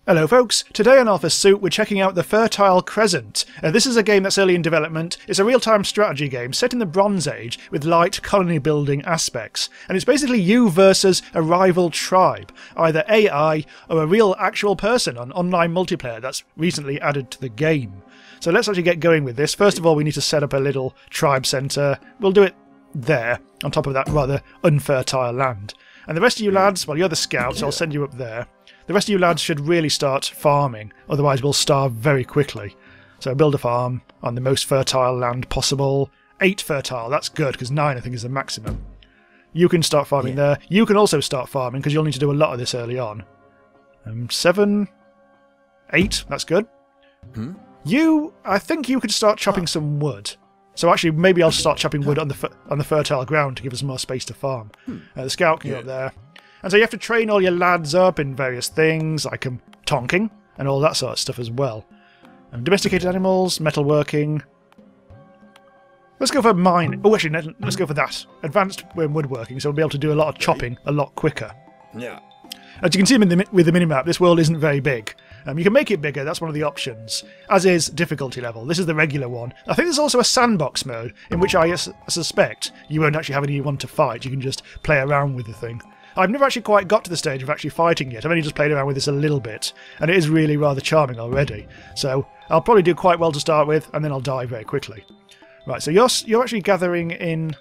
Hello folks, today on Alpha Suit we're checking out the Fertile Crescent. This is a game that's early in development. It's a real-time strategy game set in the Bronze Age with light colony building aspects. And it's basically you versus a rival tribe, either AI or a real actual person on online multiplayer that's recently added to the game. So let's actually get going with this. First of all, we need to set up a little tribe centre. We'll do it there, on top of that rather unfertile land. And the rest of you lads, well, you're the scouts, so I'll send you up there. The rest of you lads should really start farming, otherwise we'll starve very quickly. So build a farm on the most fertile land possible. 8 fertile, that's good, because 9 I think is the maximum. You can start farming there. You can also start farming, because you'll need to do a lot of this early on. 7, 8, that's good. I think you could start chopping some wood. So actually, maybe I'll start chopping wood on the fertile ground to give us more space to farm. The scout can go up there. And so you have to train all your lads up in various things, like tonking and all that sort of stuff as well. Domesticated animals, metalworking. Let's go for mine. Oh, actually, let's go for that. Advanced woodworking, so we'll be able to do a lot of chopping a lot quicker. Yeah. As you can see with the minimap, this world isn't very big. You can make it bigger, that's one of the options, as is difficulty level. This is the regular one. I think there's also a sandbox mode, in which I suspect you won't actually have anyone to fight, you can just play around with the thing. I've never actually quite got to the stage of actually fighting yet, I've only just played around with this a little bit, and it is really rather charming already. So I'll probably do quite well to start with, and then I'll die very quickly. Right, so you're actually gathering in...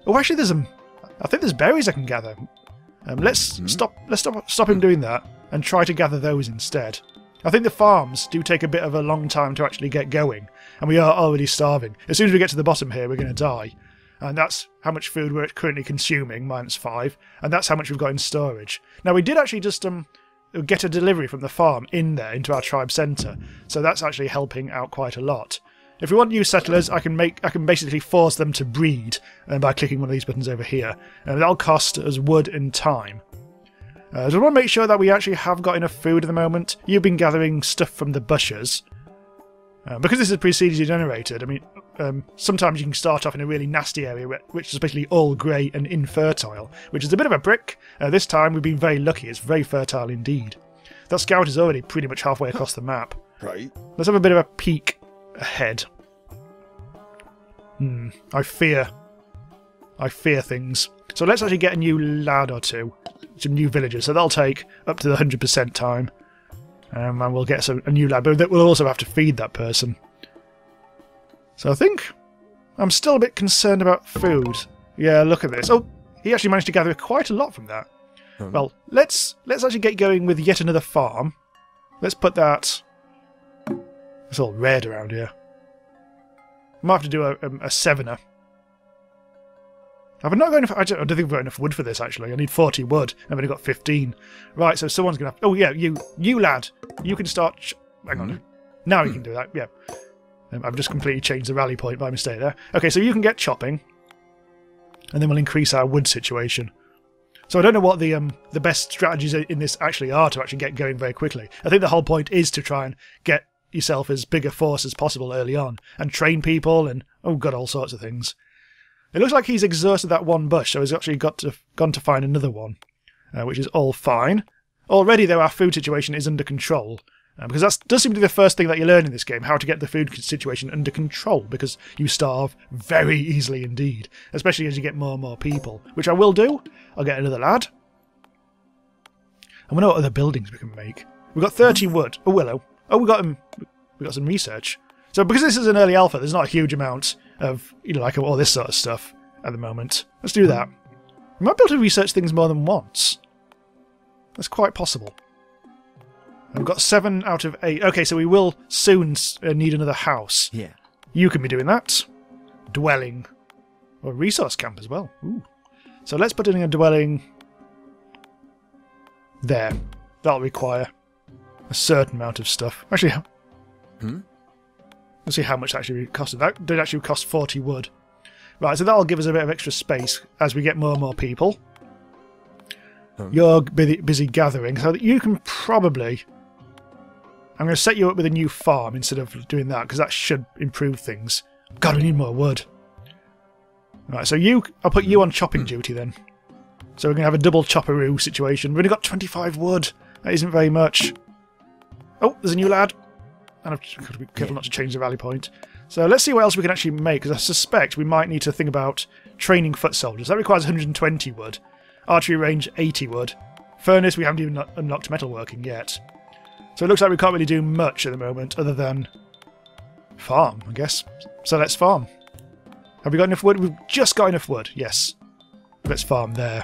Oh, actually I think there's berries I can gather. Let's stop him doing that, and try to gather those instead. I think the farms do take a bit of a long time to actually get going, and we are already starving. As soon as we get to the bottom here, we're going to die. And that's how much food we're currently consuming, -5, and that's how much we've got in storage. Now, we did actually just get a delivery from the farm in there, into our tribe centre, so that's actually helping out quite a lot. If we want new settlers, I can basically force them to breed by clicking one of these buttons over here, and that'll cost us wood and time. So we want to make sure that we actually have got enough food at the moment. You've been gathering stuff from the bushes. Because this is procedurally generated, I mean, sometimes you can start off in a really nasty area which is basically all grey and infertile, which is a bit of a brick. This time we've been very lucky, it's very fertile indeed. That scout is already pretty much halfway across the map. Right. Let's have a bit of a peek ahead. I fear things. So let's actually get a new lad or two, some new villagers, so that'll take up to the 100% time. And we'll get a new lad, but we'll also have to feed that person. So I think I'm still a bit concerned about food. Yeah, look at this. Oh, he actually managed to gather quite a lot from that. Well, let's actually get going with yet another farm. Let's put that... It's all red around here. I might have to do a 7er. I don't think we've got enough wood for this, actually. I need 40 wood. I've only got 15. Right, so someone's going to have... Oh, yeah, you lad. You can start... Hang on. Now you can do that, yeah. I've just completely changed the rally point by mistake there. Okay, so you can get chopping. And then we'll increase our wood situation. So I don't know what the best strategies in this actually are to actually get going very quickly. I think the whole point is to try and get yourself as big a force as possible early on. And train people and, oh god, all sorts of things. It looks like he's exhausted that one bush, so he's actually gone to find another one, which is all fine. Already, though, our food situation is under control, because that does seem to be the first thing that you learn in this game, how to get the food situation under control, because you starve very easily indeed, especially as you get more and more people, which I will do. I'll get another lad. And we know what other buildings we can make. We've got 30 wood. Oh, willow. Oh, we got some research. So because this is an early alpha, there's not a huge amount of, like all this sort of stuff at the moment. Let's do that. We might be able to research things more than once. That's quite possible. And we've got 7 out of 8. Okay, so we will soon need another house. Yeah. You can be doing that. Dwelling. Or resource camp as well. Ooh. So let's put in a dwelling there. That'll require a certain amount of stuff. Actually, let's see how much actually it costed. That did actually cost 40 wood. Right, so that'll give us a bit of extra space as we get more and more people. You're busy gathering, so that you can probably... I'm going to set you up with a new farm instead of doing that, because that should improve things. God, we need more wood. Right, so I'll put you on chopping duty then. So we're going to have a double chopperoo situation. We've only got 25 wood. That isn't very much. Oh, there's a new lad. And I've got to be careful not to change the rally point. So let's see what else we can actually make, because I suspect we might need to think about training foot soldiers. That requires 120 wood. Archery range, 80 wood. Furnace, we haven't even unlocked metalworking yet. So it looks like we can't really do much at the moment, other than farm, I guess. So let's farm. Have we got enough wood? We've just got enough wood, yes. Let's farm there.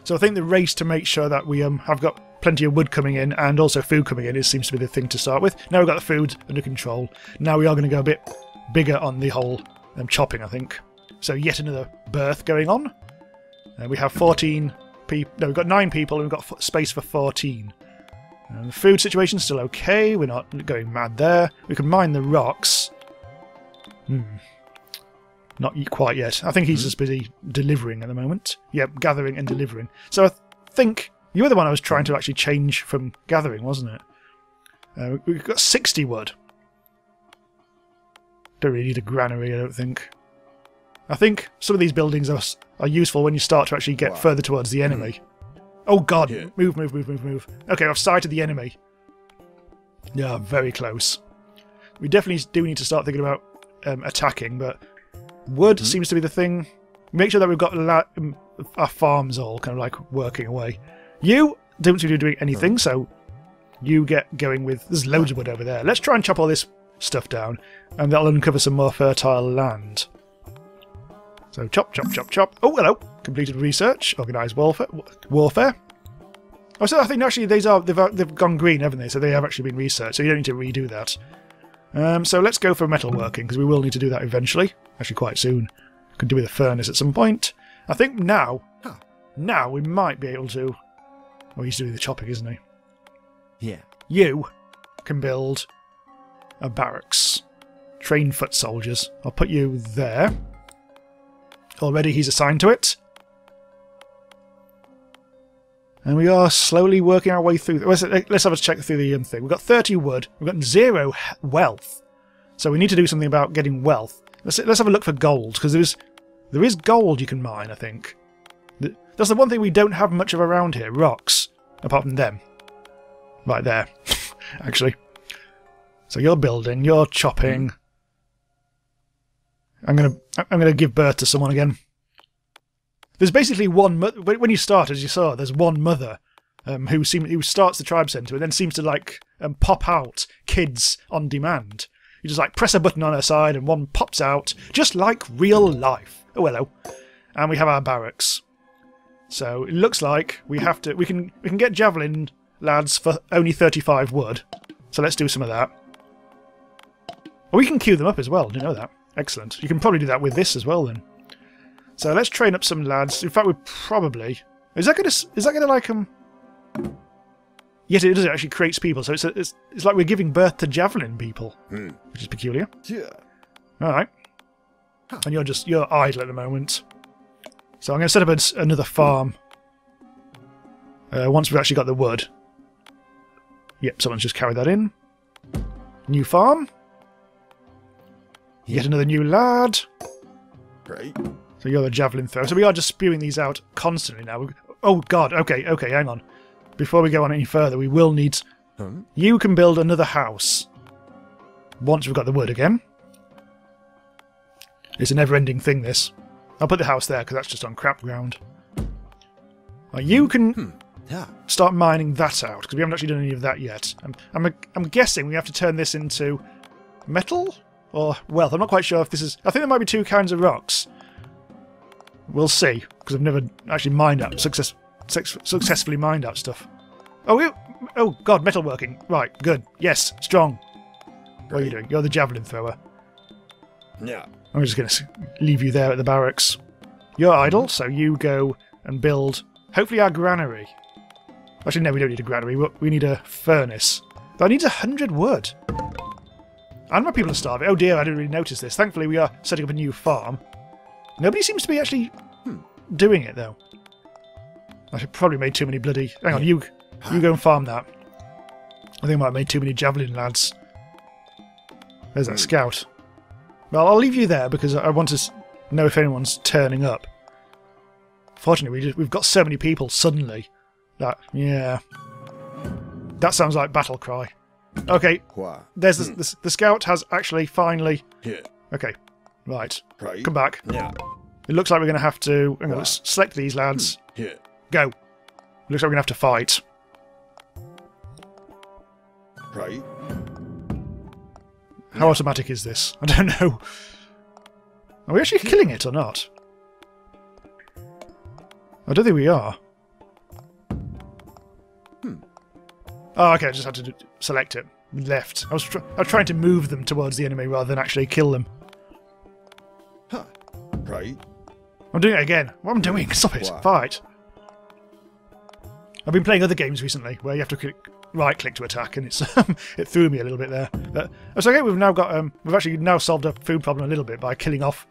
So I think the race to make sure that we have got plenty of wood coming in and also food coming in, it seems to be the thing to start with. Now we've got the food under control. Now we are going to go a bit bigger on the whole chopping, I think. So yet another birth going on. We have 14 people. No, we've got 9 people and we've got space for 14. The food situation's still okay. We're not going mad there. We can mine the rocks. Not quite yet. I think he's just busy delivering at the moment. Yep, gathering and delivering. So I think you were the one I was trying to actually change from gathering, wasn't it? We've got 60 wood. Don't really need a granary, I don't think. I think some of these buildings are useful when you start to actually get further towards the enemy. Oh god, yeah. Move. Okay, I've sighted the enemy. Yeah, very close. We definitely do need to start thinking about attacking, but wood seems to be the thing. Make sure that we've got our farms all kind of like working away. You don't seem to be doing anything, so you get going with... There's loads of wood over there. Let's try and chop all this stuff down, and that'll uncover some more fertile land. So chop, chop, chop, chop. Oh, hello. Completed research. Organised warfare. Oh, so I think actually they've gone green, haven't they? So they have actually been researched, so you don't need to redo that. So let's go for metalworking, because we will need to do that eventually. Actually quite soon. Could do with a furnace at some point. I think now we might be able to... Well, he's doing the chopping, isn't he? Yeah. You can build a barracks. Train foot soldiers. I'll put you there. Already he's assigned to it. And we are slowly working our way through... Let's have a check through the thing. We've got 30 wood. We've got 0 wealth. So we need to do something about getting wealth. Let's have a look for gold, because there is gold you can mine, I think. That's the one thing we don't have much of around here. Rocks. Apart from them. Right there. Actually. So you're building. You're chopping. I'm gonna give birth to someone again. There's basically one... When you start, as you saw, there's one mother who starts the tribe centre and then seems to like pop out kids on demand. You just like press a button on her side and one pops out, just like real life. Oh, hello. And we have our barracks. So it looks like we can get javelin lads for only 35 wood. So let's do some of that. Well, we can queue them up as well. Do you know that? Excellent. You can probably do that with this as well then. So let's train up some lads. In fact, we probably... Is that gonna like Yet it does. It actually creates people. So it's like we're giving birth to javelin people, which is peculiar. Yeah. All right. And you're idle at the moment. So I'm going to set up another farm. Once we've actually got the wood. Yep, someone's just carried that in. New farm. Yet another new lad. Great. So you're a javelin thrower. So we are just spewing these out constantly now. Oh god, okay, hang on. Before we go on any further, we will need... You can build another house. Once we've got the wood again. It's a never-ending thing, this. I'll put the house there, because that's just on crap ground. You can start mining that out, because we haven't actually done any of that yet. I'm guessing we have to turn this into metal? Or wealth. I'm not quite sure if this is... I think there might be 2 kinds of rocks. We'll see, because I've never actually mined out... successfully mined out stuff. Oh god, metalworking. Right, good. Yes, strong. What are you doing? You're the javelin thrower. Yeah. I'm just going to leave you there at the barracks. You're idle, so you go and build, hopefully, our granary. Actually, no, we don't need a granary. We need a furnace. That needs 100 wood. And my people are starving. Oh dear, I didn't really notice this. Thankfully, we are setting up a new farm. Nobody seems to be actually doing it, though. I should probably made too many bloody... Hang on, you go and farm that. I think I might have made too many javelin lads. There's that scout. Well, I'll leave you there because I want to know if anyone's turning up. Fortunately, we've got so many people suddenly that, yeah. That sounds like battle cry. Okay, Qua. there's the scout has actually finally... Here. Okay, right. Right. Come back. Now. It looks like we're going to have to... Hang on, let's select these lads. Here. Go. Looks like we're going to have to fight. Right. How automatic is this? I don't know. Are we actually killing it or not? I don't think we are. Oh, okay, I just had to select it. Left. I was trying to move them towards the enemy rather than actually kill them. Huh. Right. I'm doing it again. What am I doing? Stop it. Wow. Fight. I've been playing other games recently where you have to right-click to attack, and it's it threw me a little bit there. But it's okay. We've now got we've actually now solved a food problem a little bit by killing off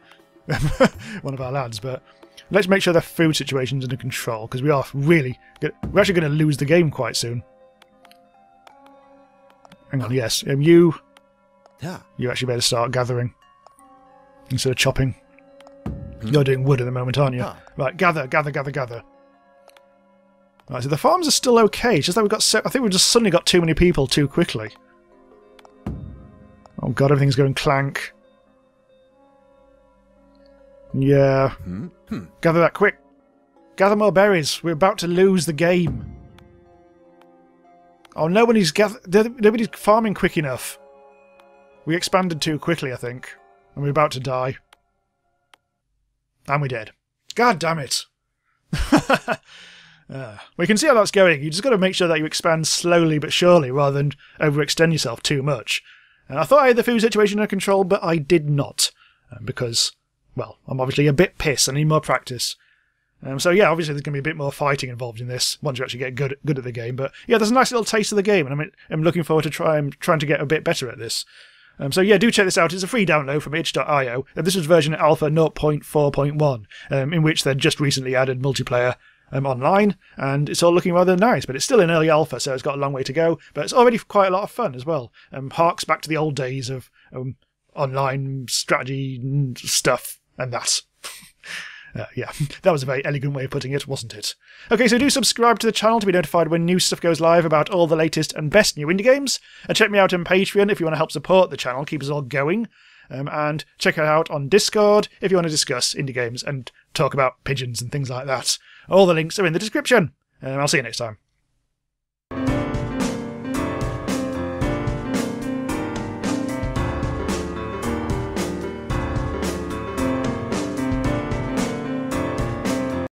one of our lads. But let's make sure the food situation's under control because we're actually going to lose the game quite soon. Hang on, yes. You actually better start gathering instead of chopping. You're doing wood at the moment, aren't you? Right, gather. Right, so the farms are still okay. It's just that I think we've just suddenly got too many people too quickly. Oh god, everything's going clank. Yeah. Gather that quick. Gather more berries. We're about to lose the game. Oh, nobody's farming quick enough. We expanded too quickly, I think. And we're about to die. And we're dead. God damn it. We can see how that's going. You just got to make sure that you expand slowly but surely rather than overextend yourself too much. And I thought I had the food situation under control, but I did not. Because, well, I'm obviously a bit pissed. I need more practice. So yeah, obviously there's going to be a bit more fighting involved in this once you actually get good at the game. But yeah, there's a nice little taste of the game, and I'm looking forward to trying to get a bit better at this. So yeah, do check this out. It's a free download from itch.io. This was version alpha 0.4.1, in which they'd just recently added multiplayer online, and it's all looking rather nice. But it's still in early alpha, so it's got a long way to go. But it's already quite a lot of fun as well. Harks back to the old days of online strategy stuff, and that. Yeah, that was a very elegant way of putting it, wasn't it? Okay, so do subscribe to the channel to be notified when new stuff goes live about all the latest and best new indie games. And check me out on Patreon if you want to help support the channel, keep us all going. And check it out on Discord if you want to discuss indie games and talk about pigeons and things like that. All the links are in the description. I'll see you next time.